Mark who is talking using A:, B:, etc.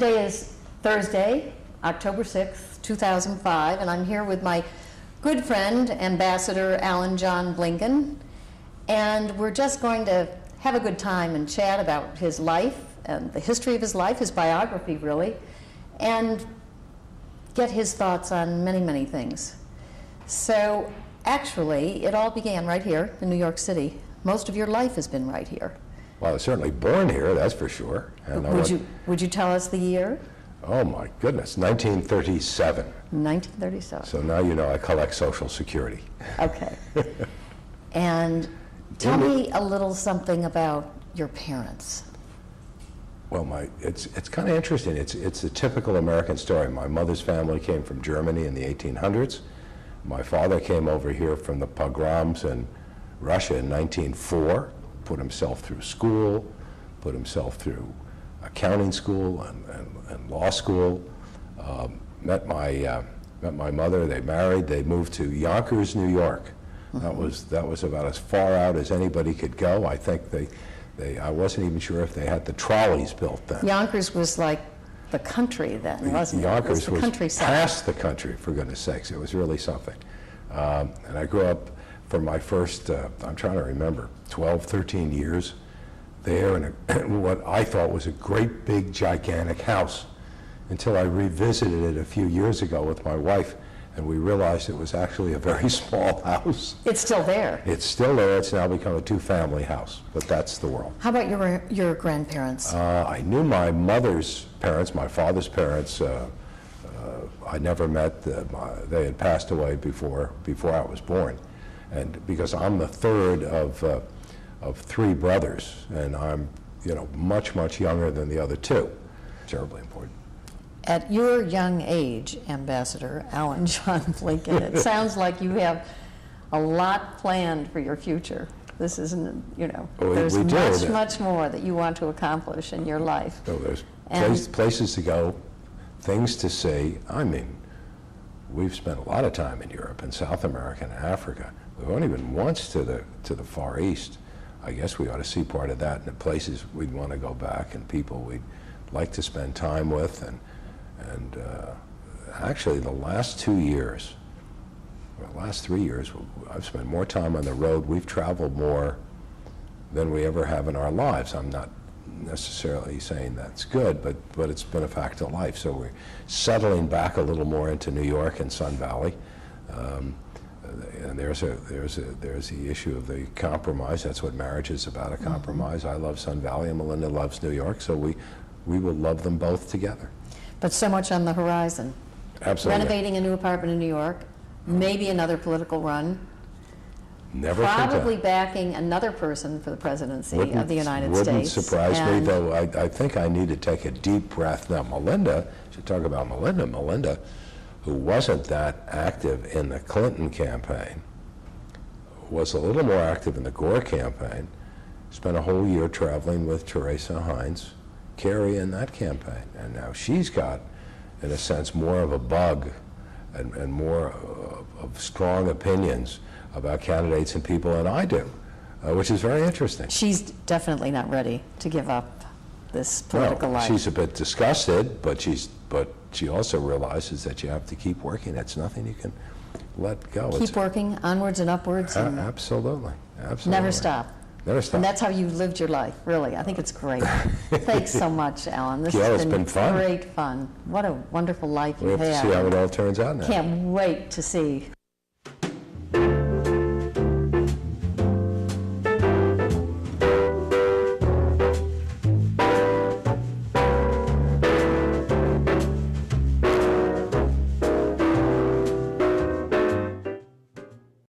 A: Today is Thursday, October 6th, 2005, and I'm here with my good friend, Ambassador Alan John Blinken, and we're just going to have a good time and chat about his life and the history of his life, his biography really, and get his thoughts on many, many things. So actually, it all began right here in New York City. Most of your life has been right here.
B: Well, I was certainly born here, that's for sure. And
A: would you tell us the year?
B: Oh my goodness, 1937.
A: 1937.
B: So now you know I collect Social Security.
A: Okay. And tell me a little something about your parents.
B: Well, it's kind of interesting. It's a typical American story. My mother's family came from Germany in the 1800s. My father came over here from the pogroms in Russia in 1904, put himself through school, put himself through accounting school and law school, met my mother, they married, they moved to Yonkers, New York. Mm-hmm. That was about as far out as anybody could go. I think I wasn't even sure if they had the trolleys built then.
A: Yonkers was like the country then, wasn't it?
B: Yonkers was
A: countryside.
B: Past the country, for goodness sakes. It was really something. And I grew up for my first, I'm trying to remember, 12, 13 years there in what I thought was a great big gigantic house, until I revisited it a few years ago with my wife, and we realized it was actually a very small house.
A: It's still there.
B: It's still there. It's now become a two-family house, but that's the world.
A: How about your grandparents?
B: I knew my mother's parents, my father's parents. I never met them. They had passed away before I was born, and because I'm the third of three brothers, and I'm much younger than the other two. Terribly important.
A: At your young age, Ambassador Alan John Blinken, it sounds like you have a lot planned for your future. This isn't, there's much more that you want to accomplish in your life.
B: Oh, there's places to go, things to see. I mean, we've spent a lot of time in Europe and South America and Africa. We've only been once to the Far East. I guess we ought to see part of that, and the places we'd want to go back and people we'd like to spend time with. And actually the last 2 years, or the last 3 years, I've spent more time on the road. We've traveled more than we ever have in our lives. I'm not necessarily saying that's good, but it's been a fact of life. So we're settling back a little more into New York and Sun Valley. And there's the issue of the compromise. That's what marriage is about, a compromise. I love Sun Valley and Melinda loves New York, so we will love them both together.
A: But so much on the horizon.
B: Absolutely.
A: Renovating a new apartment in New York, maybe another political run.
B: Never
A: probably backing another person for the presidency of the United States.
B: Wouldn't surprise me, though. I think I need to take a deep breath. Now, Melinda, should talk about Melinda, who wasn't that active in the Clinton campaign, was a little more active in the Gore campaign, spent a whole year traveling with Teresa Heinz Kerry in that campaign. And now she's got, in a sense, more of a bug and more of strong opinions about candidates and people than I do, which is very interesting.
A: She's definitely not ready to give up this political life.
B: She's a bit disgusted, but she also realizes that you have to keep working. It's nothing you can let go.
A: Keep working, onwards and upwards.
B: Absolutely.
A: Never stop.
B: Never stop.
A: And that's how you lived your life, really. I think it's great. Thanks so much, Alan. This
B: has
A: has
B: been fun.
A: Great fun. What a wonderful life you've had.
B: We have to see how it all turns out now.
A: Can't wait to see.